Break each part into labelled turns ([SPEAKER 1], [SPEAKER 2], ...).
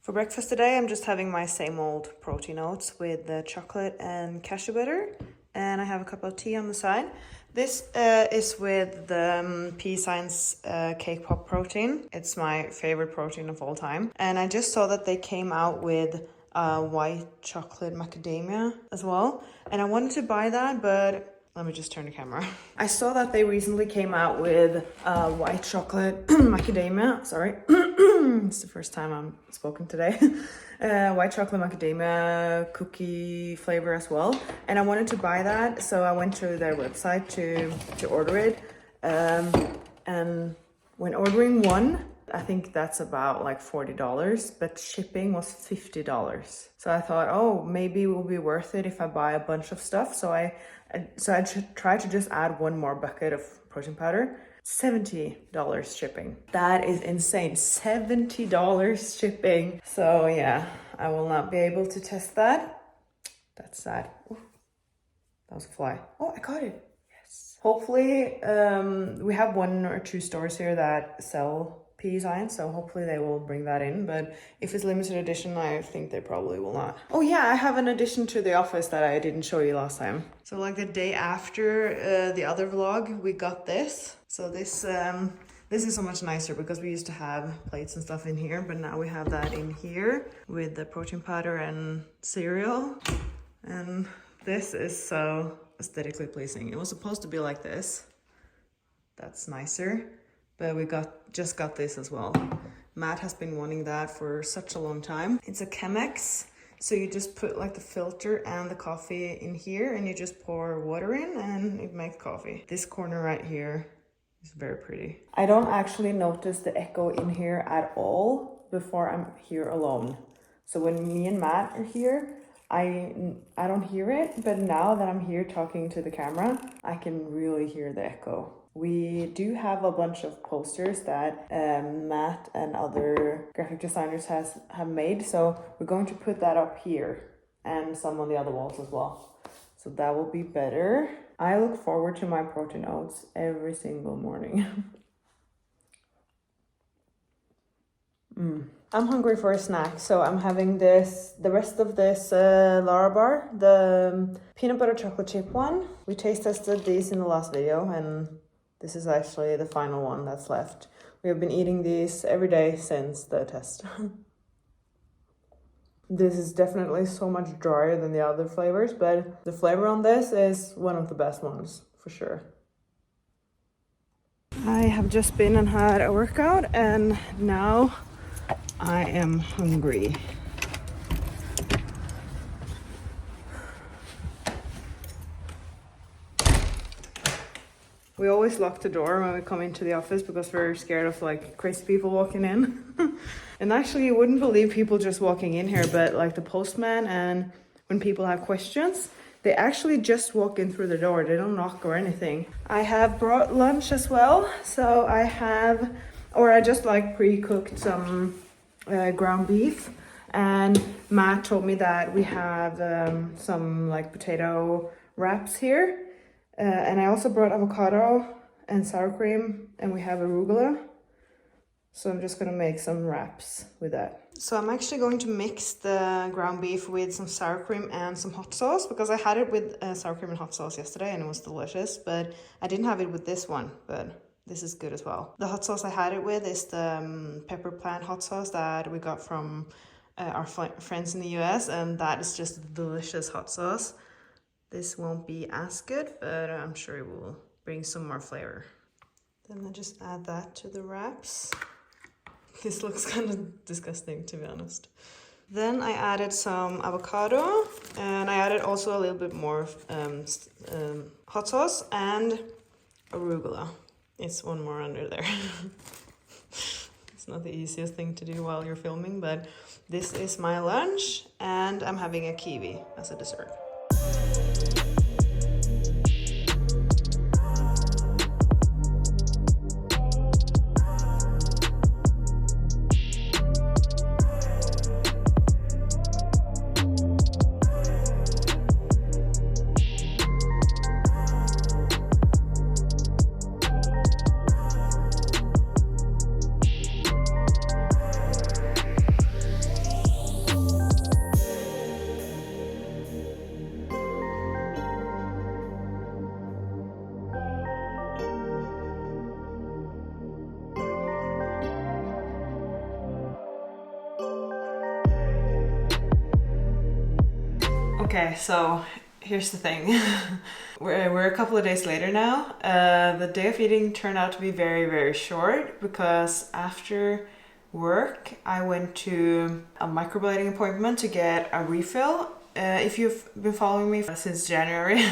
[SPEAKER 1] For breakfast today, I'm just having my same old protein oats with the chocolate and cashew butter. And I have a cup of tea on the side. This is with the Pea Science Cake Pop protein. It's my favorite protein of all time. And I just saw that they came out with white chocolate macadamia as well. And I wanted to buy that, but let me just turn the camera. I saw that they recently came out with white chocolate macadamia. Sorry. It's the first time I'm spoken today. White chocolate macadamia cookie flavor as well. And I wanted to buy that, so I went to their website to order it. And when ordering one, I think that's about like $40, but shipping was $50. So I thought, oh, maybe it will be worth it if I buy a bunch of stuff. So I tried to just add one more bucket of protein powder. $70 shipping. That is insane. $70 shipping. So yeah, I will not be able to test that. That's sad. Ooh, that was a fly. Oh, I caught it. Yes. Hopefully, we have 1 or 2 stores here that sell Pea Science, so hopefully they will bring that in, but if it's limited edition, I think they probably will not. Oh yeah, I have an addition to the office that I didn't show you last time. So like the day after the other vlog, we got this. So this is so much nicer because we used to have plates and stuff in here, but now we have that in here with the protein powder and cereal. And this is so aesthetically pleasing. It was supposed to be like this. That's nicer. But we just got this as well. Matt has been wanting that for such a long time. It's a Chemex. So you just put like the filter and the coffee in here and you just pour water in and it makes coffee. This corner right here is very pretty. I don't actually notice the echo in here at all before I'm here alone. So when me and Matt are here, I don't hear it, but now that I'm here talking to the camera, I can really hear the echo. We do have a bunch of posters that Matt and other graphic designers have made. So we're going to put that up here and some on the other walls as well. So that will be better. I look forward to my protein oats every single morning. I'm hungry for a snack, so I'm having the rest of this Lara bar, the peanut butter chocolate chip one. We taste tested these in the last video, and this is actually the final one that's left. We have been eating these every day since the test. This is definitely so much drier than the other flavors, but the flavor on this is one of the best ones, for sure. I have just been and had a workout, and now I am hungry. We always lock the door when we come into the office because we're scared of like crazy people walking in. And actually you wouldn't believe people just walking in here, but like the postman and when people have questions, they actually just walk in through the door. They don't knock or anything. I have brought lunch as well. So I just like pre-cooked some ground beef, and Matt told me that we have some like potato wraps here. And I also brought avocado and sour cream, and we have arugula. So I'm just gonna make some wraps with that. So I'm actually going to mix the ground beef with some sour cream and some hot sauce because I had it with sour cream and hot sauce yesterday and it was delicious, but I didn't have it with this one, but this is good as well. The hot sauce I had it with is the pepper plant hot sauce that we got from our friends in the US, and that is just a delicious hot sauce. This won't be as good, but I'm sure it will bring some more flavor. Then I just add that to the wraps. This looks kind of disgusting, to be honest. Then I added some avocado, and I added also a little bit more hot sauce and arugula. It's one more under there. It's not the easiest thing to do while you're filming, but this is my lunch, and I'm having a kiwi as a dessert. Okay, so here's the thing. We're a couple of days later now. The day of eating turned out to be very, very short because after work I went to a microblading appointment to get a refill. If you've been following me since January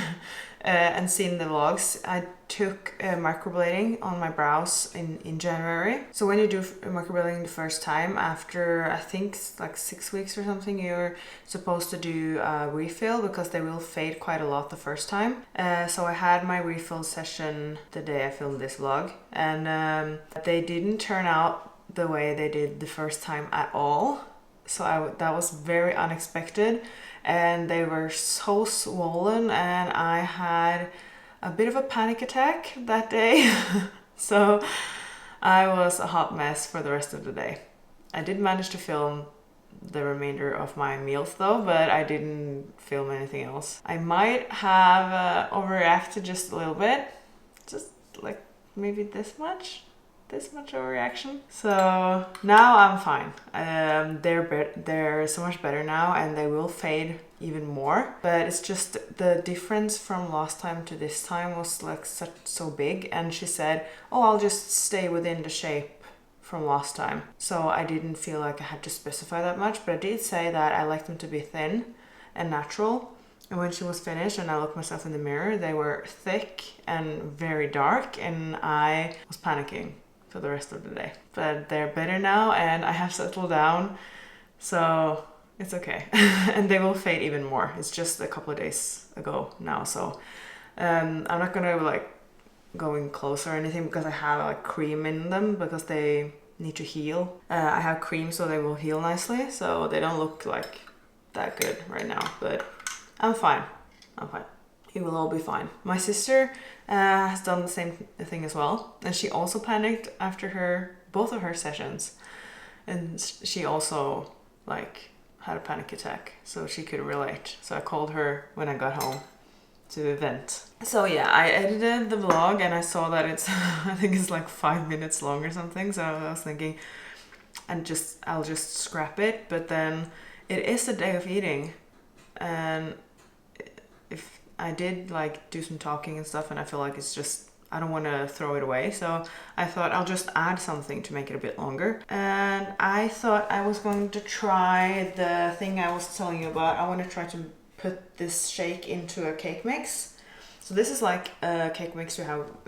[SPEAKER 1] and seen the vlogs, I took microblading on my brows in January. So when you do microblading the first time, after I think like 6 weeks or something, you're supposed to do a refill because they will fade quite a lot the first time. So I had my refill session the day I filmed this vlog, and they didn't turn out the way they did the first time at all. So that was very unexpected, and they were so swollen, and I had a bit of a panic attack that day. So I was a hot mess for the rest of the day. I did manage to film the remainder of my meals though, but I didn't film anything else. I might have overreacted just a little bit, just like maybe this much overreaction. So now I'm fine. They're so much better now, and they will fade even more, but it's just the difference from last time to this time was like so big. And she said, oh, I'll just stay within the shape from last time. So I didn't feel like I had to specify that much, but I did say that I like them to be thin and natural. And when she was finished and I looked myself in the mirror, they were thick and very dark, and I was panicking for the rest of the day. But they're better now, and I have settled down, so it's okay. And they will fade even more. It's just a couple of days ago now, so I'm not gonna like go in close or anything because I have like cream in them because they need to heal. I have cream so they will heal nicely, so they don't look like that good right now, but I'm fine. It will all be fine. My sister has done the same thing as well, and she also panicked after both of her sessions, and she also like had a panic attack, so she could relate. So I called her when I got home to vent. So yeah, I edited the vlog and I saw that it's I think it's like 5 minutes long or something, so I was thinking I'll just scrap it. But then it is a day of eating, and if I did like do some talking and stuff, and I feel like it's just, I don't want to throw it away, so I thought I'll just add something to make it a bit longer. And I thought I was going to try the thing I was telling you about. I want to try to put this shake into a cake mix. So this is like a cake mix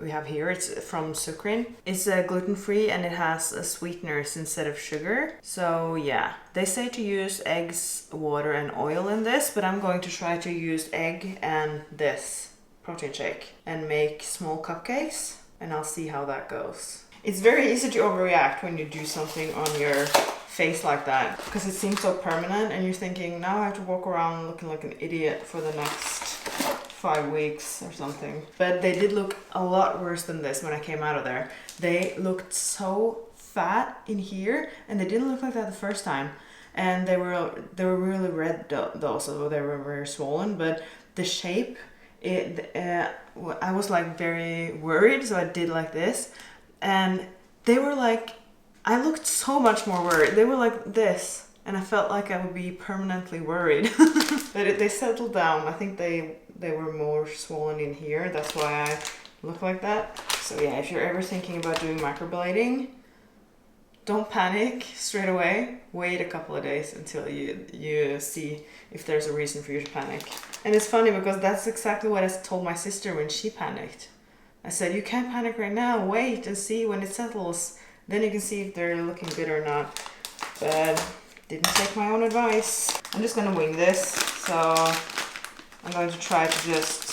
[SPEAKER 1] we have here. It's from Sukrin. It's gluten-free and it has sweeteners instead of sugar. So yeah, they say to use eggs, water and oil in this, but I'm going to try to use egg and this protein shake and make small cupcakes, and I'll see how that goes. It's very easy to overreact when you do something on your face like that, because it seems so permanent and you're thinking, now I have to walk around looking like an idiot for the next 5 weeks or something. But they did look a lot worse than this when I came out of there. They looked so fat in here, and they didn't look like that the first time. And they were really red though, so they were very swollen. But the shape, I was like very worried, so I did like this, and they were like, I looked so much more worried. They were like this, and I felt like I would be permanently worried. But they settled down. I think they were more swollen in here. That's why I look like that. So yeah, if you're ever thinking about doing microblading, don't panic straight away. Wait a couple of days until you see if there's a reason for you to panic. And it's funny because that's exactly what I told my sister when she panicked. I said, you can't panic right now. Wait and see when it settles. Then you can see if they're looking good or not. But didn't take my own advice. I'm just gonna wing this. So I'm going to try to just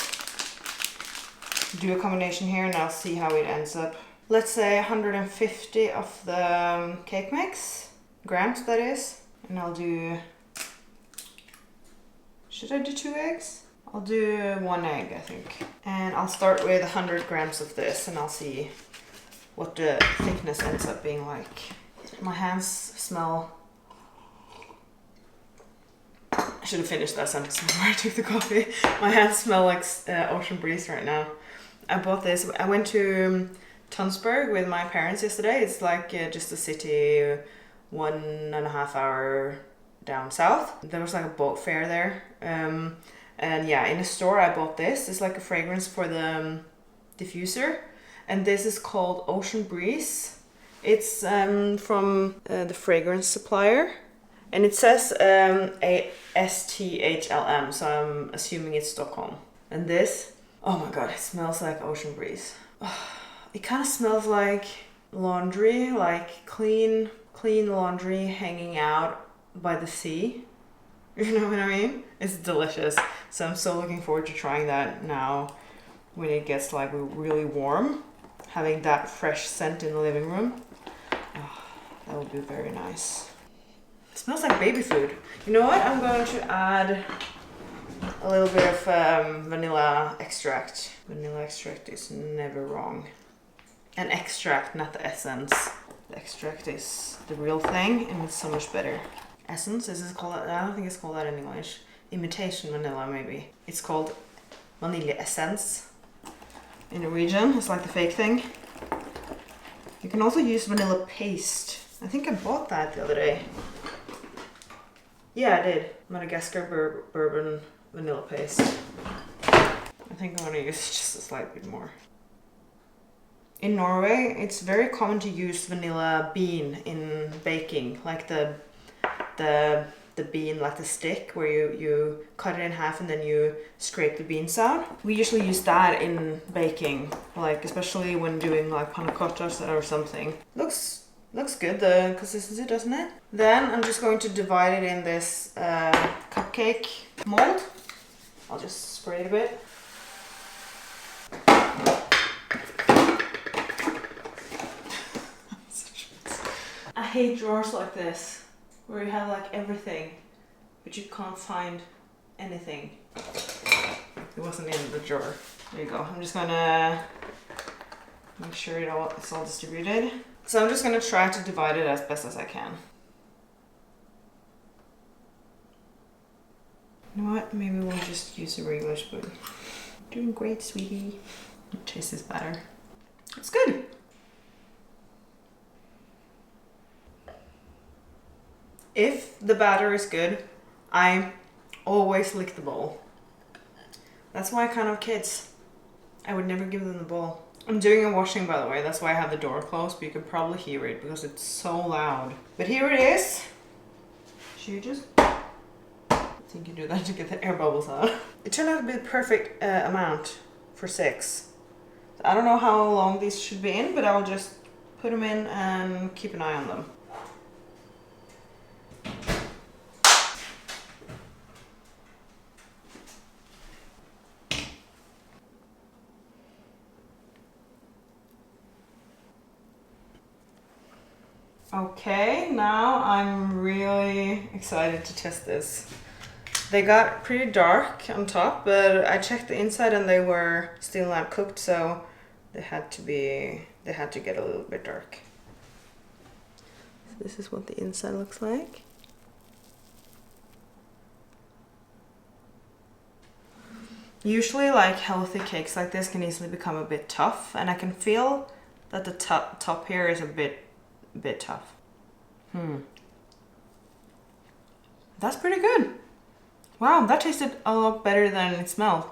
[SPEAKER 1] do a combination here, and I'll see how it ends up. Let's say 150 of the cake mix, grams that is. And I'll do, should I do 2 eggs? I'll do 1 egg, I think. And I'll start with 100 grams of this, and I'll see what the thickness ends up being like. My hands smell, I should have finished that sentence before I took the coffee. My hands smell like ocean breeze right now. I bought this, I went to Tønsberg with my parents yesterday. It's like just a city, 1.5 hour down south. There was like a boat fair there. And yeah, in a store I bought this. It's like a fragrance for the diffuser. And this is called Ocean Breeze. It's from the fragrance supplier. And it says STHLM, so I'm assuming it's Stockholm. And this, oh my god, it smells like Ocean Breeze. Oh, it kind of smells like laundry, like clean laundry hanging out by the sea. You know what I mean? It's delicious. So I'm so looking forward to trying that now when it gets like really warm. Having that fresh scent in the living room. Oh, that would be very nice. It smells like baby food. You know what? I'm going to add a little bit of vanilla extract. Vanilla extract is never wrong. An extract, not the essence. The extract is the real thing and it's so much better. Essence, is it called that? I don't think it's called that in English. Imitation vanilla, maybe. It's called vanilla essence in Norwegian. It's like the fake thing. You can also use vanilla paste. I think I bought that the other day. Yeah, I did. Madagascar bourbon vanilla paste. I think I'm gonna use just a slight bit more. In Norway, it's very common to use vanilla bean in baking, like the bean, like the stick where you cut it in half and then you scrape the beans out. We usually use that in baking, like especially when doing like panna cottas or something. Looks good, the consistency, doesn't it? Then I'm just going to divide it in this cupcake mold. I'll just spray it a bit. I hate drawers like this, where you have like everything, but you can't find anything. It wasn't in the drawer. There you go. I'm just gonna make sure it's all distributed. So I'm just gonna try to divide it as best as I can. You know what? Maybe we'll just use a regular spoon. Doing great, sweetie. It tastes better. It's good. If the batter is good, I always lick the bowl. That's why I can't have kids. I would never give them the bowl. I'm doing a washing, by the way. That's why I have the door closed, but you can probably hear it because it's so loud. But here it is. Should you just... I think you do that to get the air bubbles out. It turned out to be the perfect amount for 6. So I don't know how long these should be in, but I'll just put them in and keep an eye on them. Okay, now I'm really excited to test this. They got pretty dark on top, but I checked the inside and they were still not cooked, so they had to get a little bit dark. So this is what the inside looks like. Usually like healthy cakes like this can easily become a bit tough, and I can feel that the top here is a bit tough. That's pretty good. Wow, that tasted a lot better than it smelled.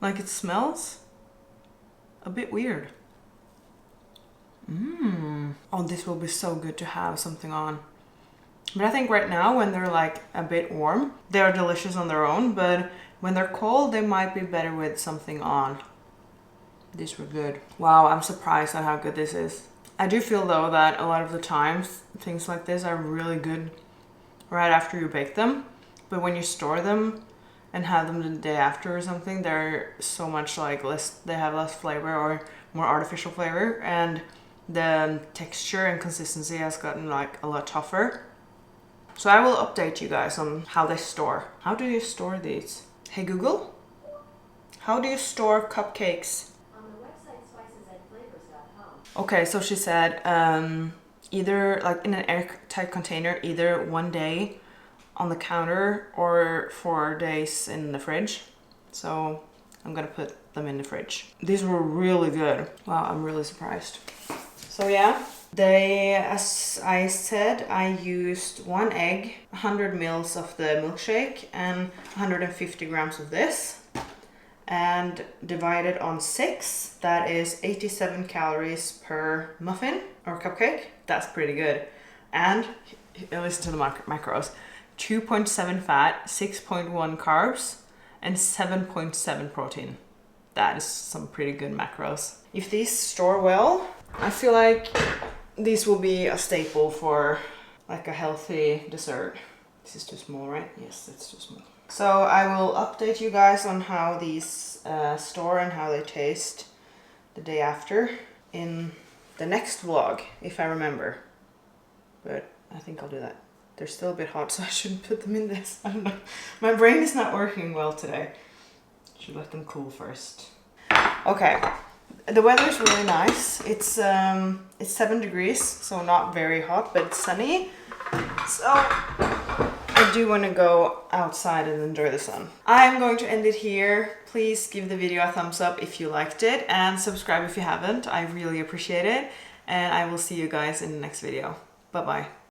[SPEAKER 1] Like it smells a bit weird. Oh, this will be so good to have something on. But I think right now when they're like a bit warm, they're delicious on their own, but when they're cold, they might be better with something on. These were good. Wow, I'm surprised at how good this is. I do feel though that a lot of the times things like this are really good right after you bake them, but when you store them and have them the day after or something, they're so much like they have less flavor or more artificial flavor, and the texture and consistency has gotten like a lot tougher. So I will update you guys on how they store. How do you store these? Hey Google, how do you store cupcakes? Okay, so she said either like in an airtight container, either 1 day on the counter or 4 days in the fridge. So I'm gonna put them in the fridge. These were really good. Wow, I'm really surprised. So yeah, As I said, I used 1 egg, 100 mils of the milkshake, and 150 grams of this, and divided on 6. That is 87 calories per muffin or cupcake. That's pretty good. And listen to the macros: 2.7 fat, 6.1 carbs, and 7.7 protein. That is some pretty good macros. If these store well, I feel like these will be a staple for like a healthy dessert. This is too small, right? Yes, it's too small. So I will update you guys on how these store and how they taste the day after in the next vlog, if I remember. But I think I'll do that. They're still a bit hot, so I shouldn't put them in this. I don't know. My brain is not working well today. Should let them cool first. Okay. The weather's really nice. It's 7 degrees, so not very hot, but it's sunny. So I do want to go outside and enjoy the sun. I'm going to end it here. Please give the video a thumbs up if you liked it, and subscribe if you haven't. I really appreciate it. And I will see you guys in the next video. Bye bye.